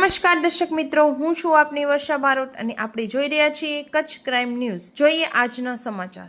નમસ્કાર દર્શક મિત્રો, હું છું આપની વર્ષા બારોટ અને આપણે જોઈ રહ્યા છીએ કચ્છ ક્રાઇમ ન્યૂઝ। જોઈએ આજના સમાચાર।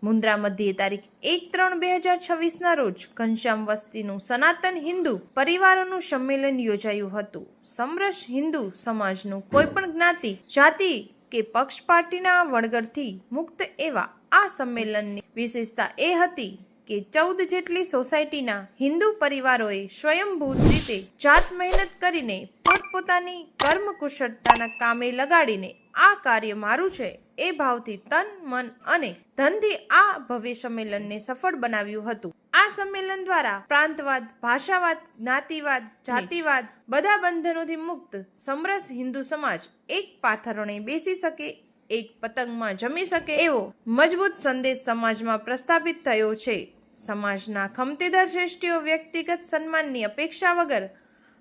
મુન્દ્રા મધ્યે તારીખ 1-3-2026ના રોજ ઘનશ્યામ વસ્તીનું સનાતન હિન્દુ પરિવારોનું સંમેલન યોજાયું હતું। સમરસ હિન્દુ સમાજનું કોઈપણ જ્ઞાતિ, જાતિ કે પક્ષ પાર્ટીના વળગરથી મુક્ત એવા આ સંમેલનની વિશેષતા એ હતી કે 14 જેટલી સોસાયટીના હિન્દુ પરિવારોએ સ્વયંભૂ રીતે જાત મહેનત કરીને પોતપોતાની કર્મકુશળતાના કામે લગાડીને આ કાર્ય મારું છે એ ભાવથી તન, મન અને ધનથી આ ભવ્ય સંમેલનને સફળ બનાવ્યું હતું। આ સંમેલન દ્વારા પ્રાંતવાદ, ભાષાવાદ, જ્ઞાતિવાદ, જાતિવાદ બધા બંધનોથી મુક્ત સમરસ હિન્દુ સમાજ એક પાથરણે બેસી શકે, એક પતંગમાં જમી શકે એવો મજબૂત સંદેશ સમાજમાં પ્રસ્થાપિત થયો છે। સમાજના ખમતીદાર શ્રેષ્ઠીઓ વ્યક્તિગત સન્માનની અપેક્ષા વગર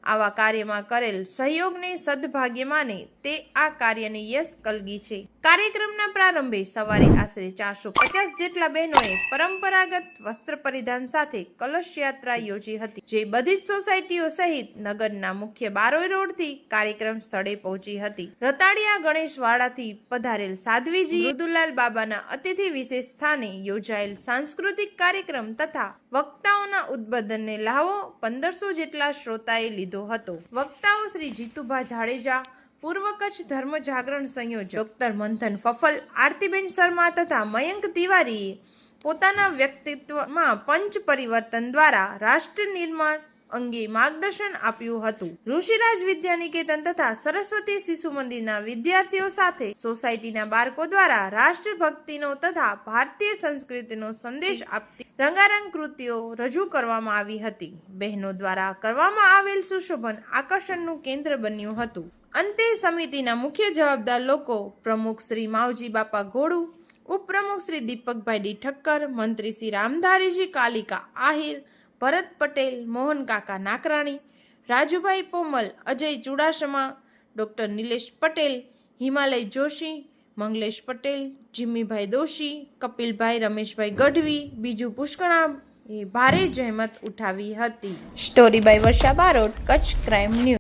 આવા કાર્યમાં કરેલ સહયોગને સદભાગ્ય માને તે આ કાર્યની યશ કલગી છે। કાર્યક્રમના પ્રારંભે સવારે આશરે 450 જેટલા બહેનોએ પરંપરાગત વસ્ત્ર પરિધાન સાથે કલશ યાત્રા યોજી હતી, જે બધી જ સોસાયટીઓ સહિત નગરના મુખ્ય બારોઈ રોડથી કાર્યક્રમ સ્થળે પહોંચી હતી। રતાડિયા ગણેશવાડાથી પધારેલ સાધ્વીજી મૃદુલાલ બાબાના અતિથિ વિશેષ સ્થાને યોજાયેલ સાંસ્કૃતિક કાર્યક્રમ તથા વક્તાઓના ઉદ્બોધનને લાવો 1500 જેટલા શ્રોતાએ લીધો હતો। વક્તાઓ શ્રી જીતુભા જાડેજા, પૂર્વ કચ્છ ધર્મ જાગરણ સંયોજક ડોક્ટર મંથન ફફલ, આરતીબેન શર્મા તથા મયંક તિવારીએ પોતાના વ્યક્તિત્વમાં પંચ પરિવર્તન દ્વારા રાષ્ટ્ર નિર્માણ અંગે માર્ગદર્શન આપ્યું હતું। ઋષિરાજ વિદ્યાનિકેતન તથા સરસ્વતી શિશુ મંદિરના વિદ્યાર્થીઓ સાથે સોસાયટીના બાળકો દ્વારા રાષ્ટ્રભક્તિનો તથા ભારતીય સંસ્કૃતિનો સંદેશ આપતી રંગારંગ કૃતિઓ રજૂ કરવામાં આવી હતી। બહેનો દ્વારા કરવામાં આવેલ સુશોભન આકર્ષણનું કેન્દ્ર બન્યું હતું। અંતે સમિતિના મુખ્ય જવાબદાર લોકો પ્રમુખ શ્રી માવજી બાપા ઘોડુ, ઉપપ્રમુખ શ્રી દીપકભાઈ ડી ઠક્કર, મંત્રી શ્રી રામધારીજી કાલિકા આહિર, ભરત પટેલ, મોહન કાકા નાકરાણી, રાજુભાઈ પોમલ, અજય ચુડાસમા, ડોક્ટર નિલેશ પટેલ, હિમાલય જોશી, મંગલેશ પટેલ, જીમ્મીભાઈ દોશી, કપિલભાઈ, રમેશભાઈ ગઢવી, બીજુ પુષ્કણા એ ભારે જહેમત ઉઠાવી હતી। Story by Varsha Barot, Kutch crime news.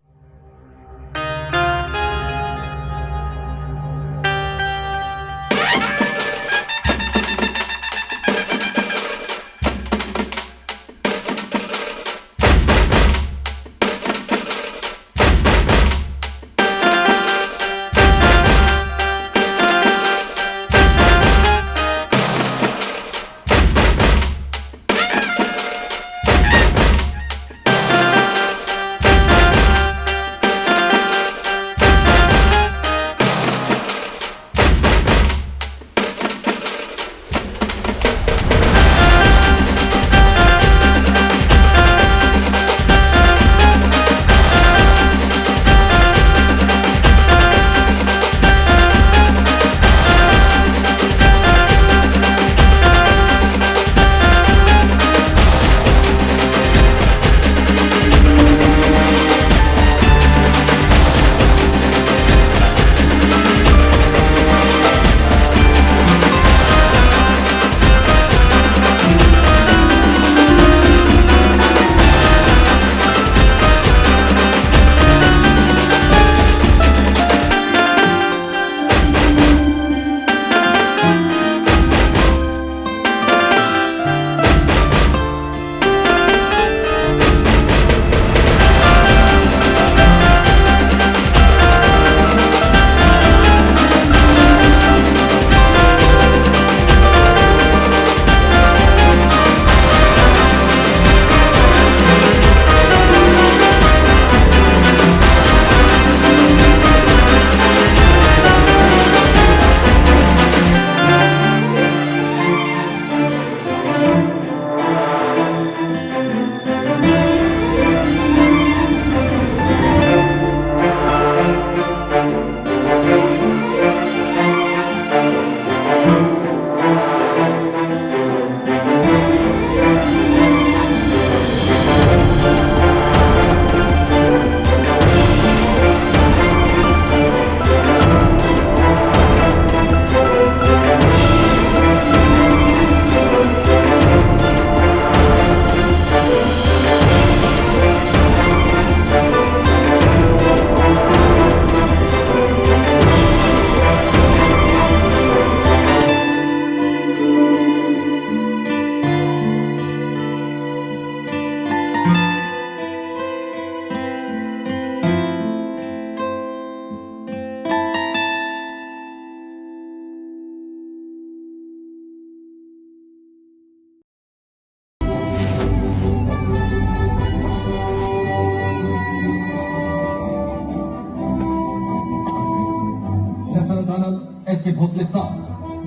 Bhosle sir,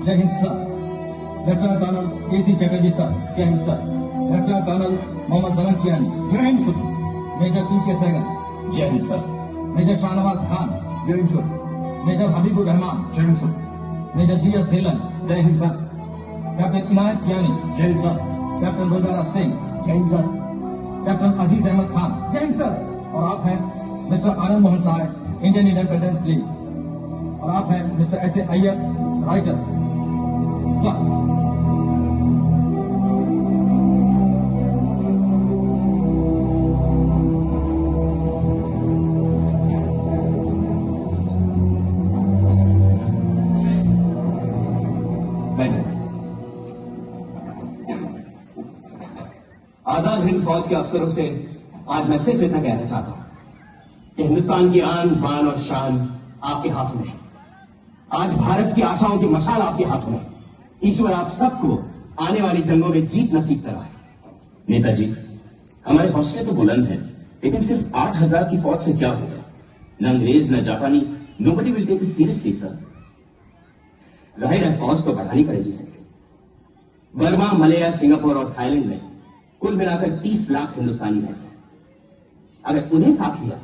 Jai Hind sir. Lieutenant colonel KC Chatterjee sir, Jai Hind sir. Lieutenant colonel Mohammad Zaman Kiani, Jai Hind sir. Major PK Sehgal, Jai Hind sir. Major Shahnawaz Khan, Jai Hind sir. Major Habibur Rahman, Jai Hind sir. Major GS Dhillon, Jai Hind sir. Captain Inayat Kiyani, Jai Hind sir. Captain Gulzara Singh, Jai Hind sir. Captain Aziz Ahmed Khan, Jai Hind sir. और आप हैं mister Anand Mohan Sahay, Indian independence league. और आप हैं mister S A Iyer, writers sir. Azad Hind Fauj के अफसरों से आज मैं सिर्फ इतना कहना चाहता हूं कि हिंदुस्तान की आन बान और शान आपके हाथों में है। आज भारत की आशाओं की मशाल आपके हाथों में। ईश्वर आप सबको आने वाली जंगों में जीत नसीब कराए। नेताजी, हमारे हौसले तो बुलंद हैं, लेकिन सिर्फ 8,000 की फौज से क्या होगा? न अंग्रेज न जापानी, nobody will take it seriously sir. जाहिर है फौज तो बढ़ानी पड़ेगी सर। बर्मा, मलया, सिंगापुर और थाईलैंड में कुल मिलाकर 30 लाख हिंदुस्तानी रहते हैं। अगर उन्हें साथ लिया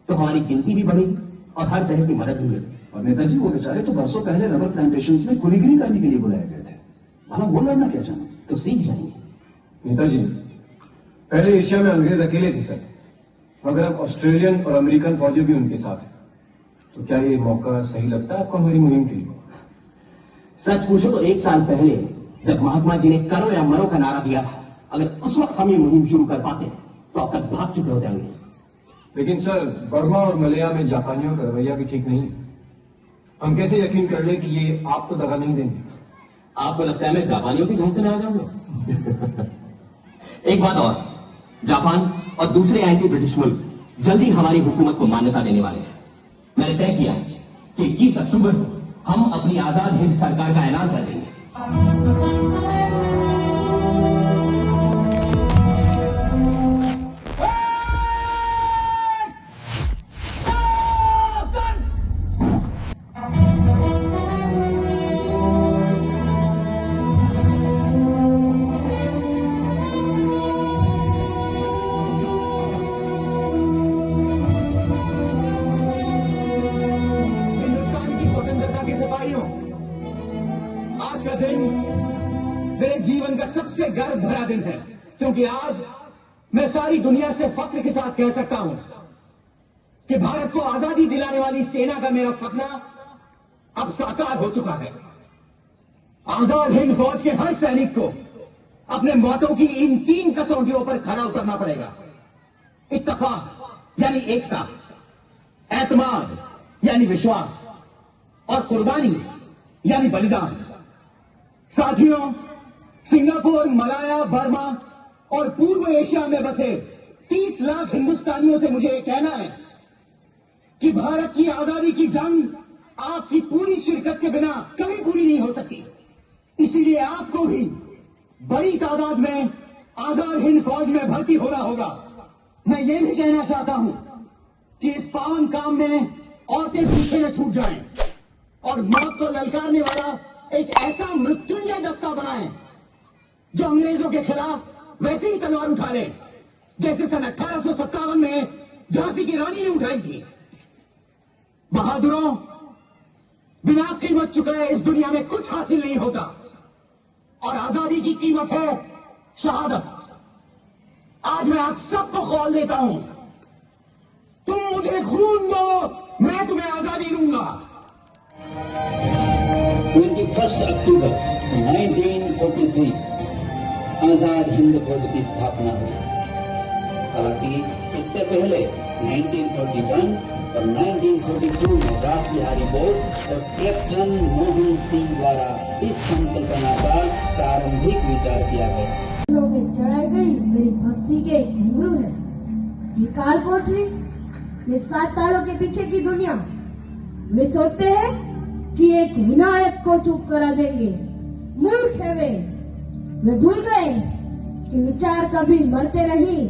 तो हमारी गिनती भी बढ़ेगी और हर तरह की मदद भी मिलेगी। और नेताजी, वो बेचारे तो बरसों पहले रबर प्लांटेशंस में कुलीगिरी करने के लिए बुलाए गए थे। भला वो लड़ना क्या चाहना? तो सीख जाएंगे। नेताजी, पहले एशिया में अंग्रेज अकेले थे सर, मगर अब ऑस्ट्रेलियन और अमेरिकन फौजी भी उनके साथ हैं। तो क्या ये मौका सही लगता है आपको हमारी मुहिम के लिए? सच पूछो तो 1 साल पहले जब महात्मा जी ने करो या मरो का नारा दिया था, अगर उस वक्त हम ये मुहिम शुरू कर पाते तो अब तक भाग चुके होते अंग्रेज। लेकिन सर, बर्मा और मलया में जापानियों का रवैया भी ठीक नहीं है। हम कैसे यकीन कर लें कि ये आपको दगा नहीं देंगे? आपको लगता है मैं जापानियों की झांसे में आ जाऊंगा? एक बात और, जापान और दूसरे एंटी ब्रिटिश मुल्क जल्दी हमारी हुकूमत को मान्यता देने वाले हैं। मैंने तय किया है कि 21 अक्टूबर को हम अपनी आजाद हिंद सरकार का ऐलान कर देंगे। आज का दिन मेरे जीवन का सबसे गर्व भरा दिन है, क्योंकि आज मैं सारी दुनिया से फख्र के साथ कह सकता हूं कि भारत को आजादी दिलाने वाली सेना का मेरा सपना अब साकार हो चुका है। आजाद हिंद फौज के हर सैनिक को अपने मौतों की इन 3 कसौटियों पर खरा उतरना पड़ेगा। इत्तफाक यानी एकता, एतमाद यानी विश्वास, और कुर्बानी यानी बलिदान। साथियों, सिंगापुर, मलाया, बर्मा और पूर्व एशिया में बसे 30 लाख हिंदुस्तानियों से मुझे यह कहना है कि भारत की आजादी की जंग आपकी पूरी शिरकत के बिना कभी पूरी नहीं हो सकती। इसीलिए आपको भी बड़ी तादाद में आजाद हिंद फौज में भर्ती होना होगा। मैं ये भी कहना चाहता हूं कि इस पावन काम में औरतें पीछे न छूट जाएं और मौत को ललकारने वाला एक ऐसा मृत्युंजय दस्ता बनाएं जो अंग्रेजों के खिलाफ वैसे ही तलवार उठा ले जैसे सन 1857 में झांसी की रानी ने उठाई थी। बहादुरों, बिना कीमत चुकाए इस दुनिया में कुछ हासिल नहीं होता, और आजादी की कीमत है शहादत। आज मैं आप सबको कॉल देता हूं, तुम मुझे खून दो, मैं तुम्हें आजादी दूंगा। 21 अक्टूबर 1943 आजाद हिंद फौज की स्थापना हुई। हालांकि इससे पहले 1941 और 1942 में रास बिहारी बोस और कैप्टन मोहन सिंह द्वारा इस संकल्पना का प्रारंभिक विचार किया गया। में चढ़ाई गई मेरी भक्ति के घुंघरू है। ये काल कोठरी, ये 7 तारों के पीछे की दुनिया। वे सोचते हैं कि एक विनायक को चुप करा देंगे। मूर्ख है वे भूल गए कि विचार कभी मरते नहीं,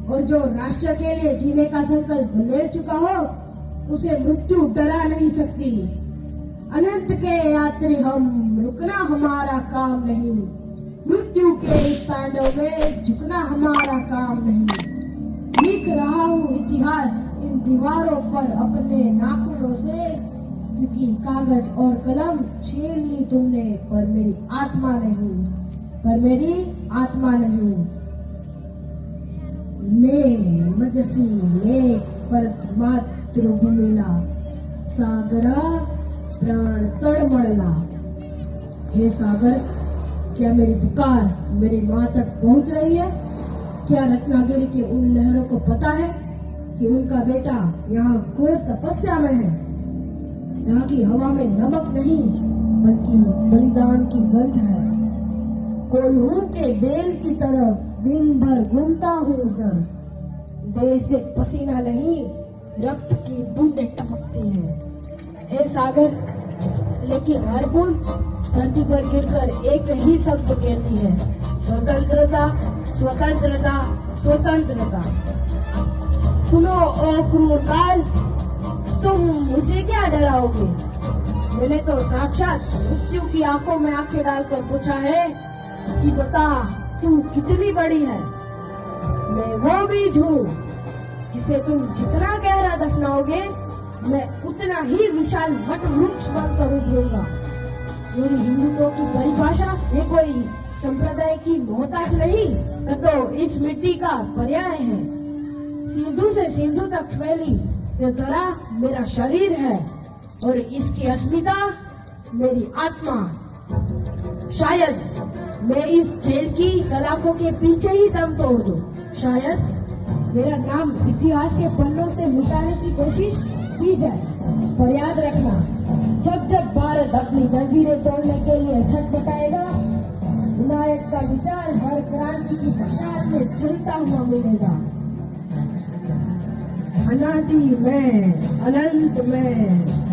और जो राष्ट्र के लिए जीने का संकल्प ले चुका हो उसे मृत्यु डरा नहीं सकती। अनंत के यात्री हम, रुकना हमारा काम नहीं। मृत्यु के इस तांडव में झुकना हमारा काम नहीं। लिख रहा हूँ इतिहास इन दीवारों पर अपने नाखूनों से, क्योंकि कागज और कलम छीन ली तुमने, पर मेरी आत्मा नहीं, पर मेरी आत्मा नहीं। ने मजसी ने परत मातृभूमीला, सागरा प्राण तड़मड़ला। हे सागर, क्या मेरी पुकार मेरी माँ तक पहुँच रही है? क्या रत्नागिरी की उन लहरों को पता है कि उनका बेटा यहाँ घोर तपस्या में है? यहाँ की हवा में नमक नहीं बल्कि बलिदान की गंध है। कोल्हू के बेल की तरफ दिन भर घूमता हूँ इधर, देह से पसीना नहीं रक्त की बूंदें टपकती हैं। हे सागर, लेकिन हर बूंद धरती पर गिरकर एक ही शब्द कहती है, स्वतंत्रता स्वतंत्रता स्वतंत्रता। सुनो ओ क्रूर काल, तुम मुझे क्या डराओगे? मैंने तो साक्षात मृत्यु की आंखों में आंखें डालकर पूछा है कि बता तू कितनी बड़ी है। मैं वो बीज हूँ जिसे तुम जितना गहरा दफनाओगे मैं उतना ही विशाल वट वृक्ष बनकर उभरूंगा। मेरी हिंदुत्व की परिभाषा ये कोई संप्रदाय की मोहताज नहीं, तो इस मिट्टी का पर्याय है। सिंधु से सिंधु तक फैली जो धरा मेरा शरीर है और इसकी अस्मिता मेरी आत्मा। शायद मैं इस जेल की सलाखों के पीछे ही दम तोड़ दूं। शायद मेरा नाम इतिहास के पन्नों से मिटाने की कोशिश की जाए, पर याद रखना, जब जब भारत अपनी जंजीरें तोड़ने के लिए छटपटाएगा, विनायक का विचार हर क्रांति की पश्चात में चलता हुआ मिलेगा। अनादि में, अनंत में,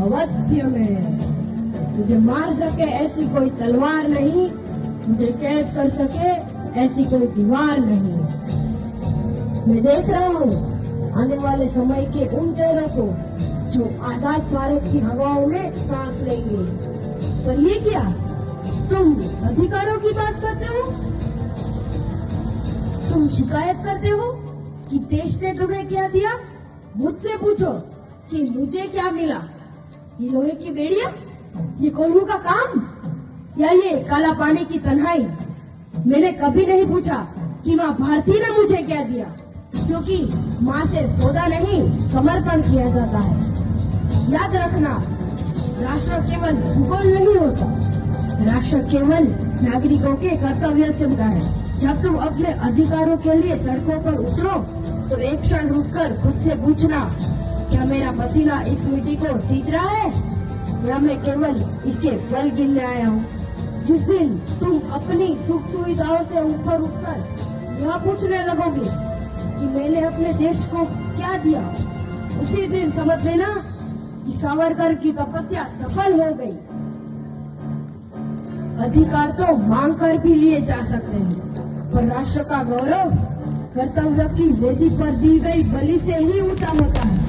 अवध्य में मुझे मार सके ऐसी कोई तलवार नहीं, मुझे कैद कर सके ऐसी कोई दीवार नहीं। मैं देख रहा हूँ आने वाले समय के उन चेहरों को जो आजाद भारत की हवाओं में सांस लेंगे। पर ये क्या, तुम अधिकारों की बात करते हो? तुम शिकायत करते हो कि देश ने तुम्हें क्या दिया? मुझसे पूछो कि मुझे क्या मिला। ये लोहे की बेड़ियां, ये कोल्हू का काम, या ये काला पानी की तन्हाई? मैंने कभी नहीं पूछा कि माँ भारती ने मुझे क्या दिया, क्योंकि माँ से सौदा नहीं समर्पण किया जाता है। याद रखना, राष्ट्र केवल भूगोल नहीं होता, राष्ट्र केवल नागरिकों के कर्तव्य से जुड़ा है। जब तुम अपने अधिकारों के लिए सड़कों पर उतरो तो एक क्षण रुककर खुद से पूछना, क्या मेरा पसीना इस मिट्टी को सींच रहा है या मैं केवल इसके फल गिनने आया हूँ? जिस दिन तुम अपनी सुख सुविधाओं से ऊपर उठकर यह पूछने लगोगे कि मैंने अपने देश को क्या दिया, उसी दिन समझ लेना कि सावरकर की तपस्या सफल हो गई। अधिकार तो मांग कर भी लिए जा सकते हैं, पर राष्ट्र का गौरव कर्तव्य की वेदी पर दी गई बलि से ही ऊंचा होता है।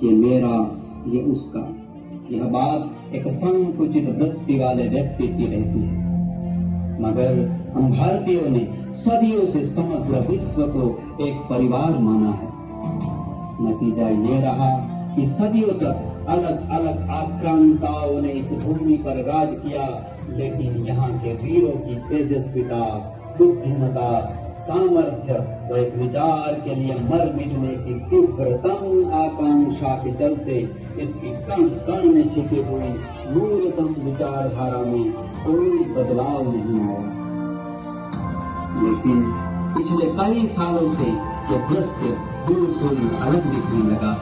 ये मेरा, ये उसका, यह बात एक संकुचित वृत्ति वाले व्यक्ति की रहती है, मगर हम भारतीयों ने सदियों से समग्र विश्व को एक परिवार माना है। नतीजा ये रहा कि सदियों तक अलग अलग आक्रांताओं ने इस भूमि पर राज किया, लेकिन यहाँ के वीरों की तेजस्विता, बुद्धिमता, सामर्थ्य व एक विचार के लिए मर मिटने की तीव्रतम आकांक्षा के चलते इसकी कण कण में छिपी हुई न्यूनतम विचारधारा में कोई बदलाव नहीं आया। लेकिन पिछले कई सालों से यह दृश्य बिल्कुल अलग दिखने लगा,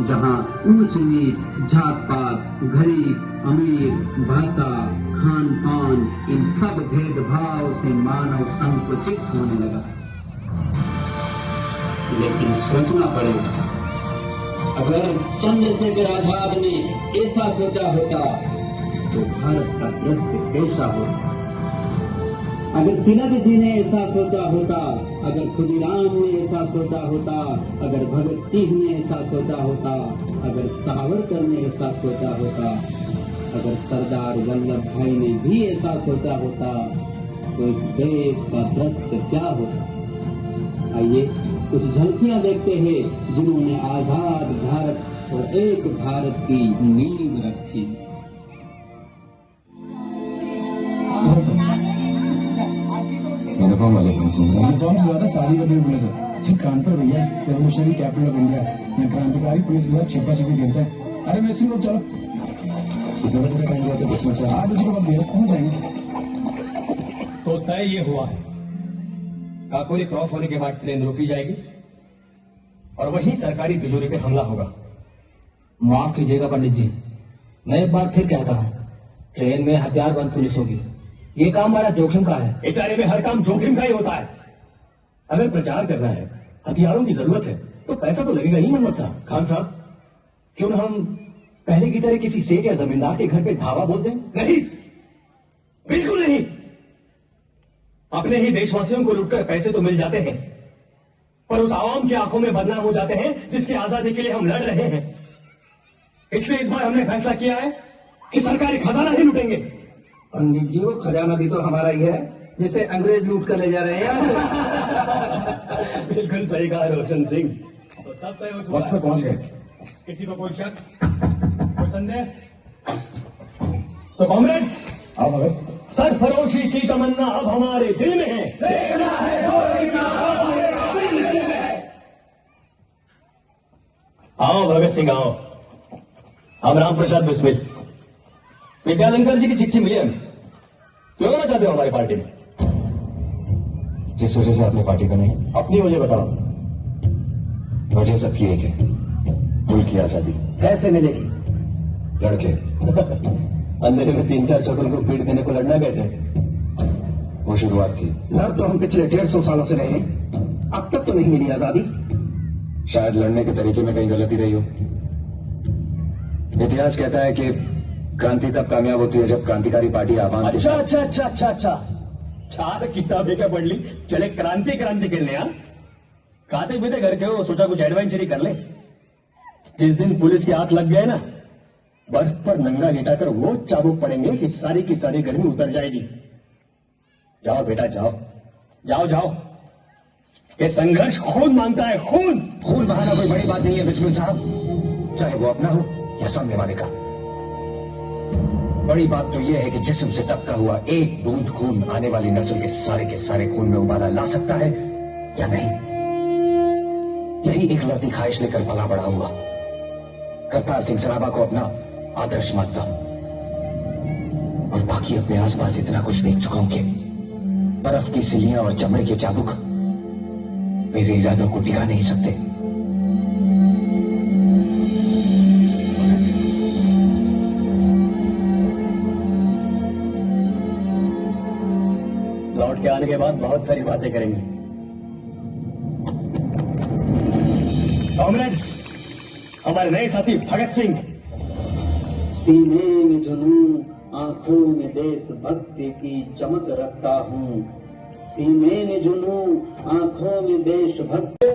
जहां ऊंच नीच, जात पात, गरीब अमीर, भाषा, खान पान, इन सब भेदभाव से मानव संकुचित होने लगा। लेकिन सोचना पड़ेगा, अगर चंद्रशेखर आजाद ने ऐसा सोचा होता तो भारत का दृश्य कैसा होता? अगर तिलक जी ने ऐसा सोचा होता, अगर खुदीराम ने ऐसा सोचा होता, अगर भगत सिंह ने ऐसा सोचा होता, अगर सावरकर ने ऐसा सोचा होता, अगर सरदार वल्लभ भाई ने भी ऐसा सोचा होता, तो इस देश का दृश्य क्या होता। आइए कुछ झलकियां देखते हैं जिन्होंने आजाद भारत और एक भारत की नींव रखी। यूनिफॉर्म वाले यूनिफॉर्म से ज्यादा साड़ी का भी सर। कानपुर भैया रेवोल्यूशनरी कैपिटल ऑफ इंडिया में क्रांतिकारी पुलिस विभाग छिपा छिपी खेलता है। अरे मैं इसी लोग चलो कितने बजे का टाइम दिया था किस्मत से 8 बजे के बाद पहुंच जाएंगे। तो तय ये हुआ है, काकोरी क्रॉस होने के बाद ट्रेन रोकी जाएगी और वहीं सरकारी तिजोरी पे हमला होगा। माफ कीजिएगा पंडित जी, मैं एक बार फिर कहता हूँ, ट्रेन में हथियारबंद पुलिस होगी। ये काम बड़ा जोखिम का है। इटारे में हर काम जोखिम का ही होता है। अगर प्रचार करना है, हथियारों की जरूरत है, तो पैसा तो लगेगा ही मोहम्मद साहब। खान साहब, क्यों ना हम पहले की तरह किसी सेठ या जमींदार के घर पे धावा बोल दें? नहीं, बिल्कुल नहीं। अपने ही देशवासियों को लूटकर पैसे तो मिल जाते हैं, पर उस आवाम की आंखों में बदनाम हो जाते हैं जिसकी आजादी के लिए हम लड़ रहे हैं। इसलिए इस बार हमने फैसला किया है कि सरकारी खजाना ही लूटेंगे। पंडित जी, वो खजाना भी तो हमारा ही है, जिसे अंग्रेज लूट कर ले जा रहे हैं। बिल्कुल सही कहा रोशन सिंह। तो सब तय हो चुका वक्त पे पहुंच गए। किसी को कोई शक, कोई संदेह? तो कॉमरेड्स, आप भगत सरफरोशी की तमन्ना अब हमारे दिल में है। देखना है आओ भगत सिंह आओ। हम राम प्रसाद बिस्मिल, विद्यालंकर जी की चिट्ठी मिली हमें। क्यों करना चाहते हो हमारी पार्टी में? जिस वजह से आपने पार्टी बनाई, अपनी वजह बताओ। वजह सबकी एक है, मुल्क की आजादी। कैसे मिलेगी? लड़के अंधेरे में 3-4 शकुन को पीट देने को लड़ना गए थे। वो शुरुआत थी। लड़ तो हम पिछले 150 सालों से रहे हैं, अब तक तो नहीं मिली आजादी। शायद लड़ने के तरीके में कहीं गलती रही हो। इतिहास कहता है कि क्रांति तब कामयाब होती है जब क्रांतिकारी पार्टी आवाम के साथ। अच्छा 4 किताबें क्या पढ़ ली, चले क्रांति खेलने। यहाँ खाते पीते घर के हो, सोचा कुछ एडवेंचर ही कर ले। जिस दिन पुलिस के हाथ लग गए ना, बर्फ पर नंगा लेटाकर वो चाबुक पड़ेंगे कि सारी की सारी गर्मी उतर जाएगी। जाओ बेटा जाओ जाओ जाओ, ये संघर्ष खून मांगता है, खून। खून बहाना कोई बड़ी बात नहीं है बिस्मिल साहब, चाहे वो अपना हो या सामने वाले का। बड़ी बात तो यह है कि जिस्म से टपका हुआ एक बूंद खून आने वाली नस्ल के सारे खून में उबाला ला सकता है या नहीं। यही एक लड़ती ख्वाहिश लेकर पला बड़ा हुआ। करतार सिंह सराबा को अपना आदर्श मानता हूं, और बाकी अपने आसपास इतना कुछ देख चुका हूं कि बर्फ की सिलियां और चमड़े के चाबुक मेरे इरादों को टिका नहीं सकते। लौट के आने के बाद बहुत सारी बातें करेंगे। कॉमरेड्स, हमारे नए साथी भगत सिंह। सीने में जुनून, आंखों में देशभक्ति की चमक रखता हूँ। सीने में जुनून, आंखों में देशभक्ति।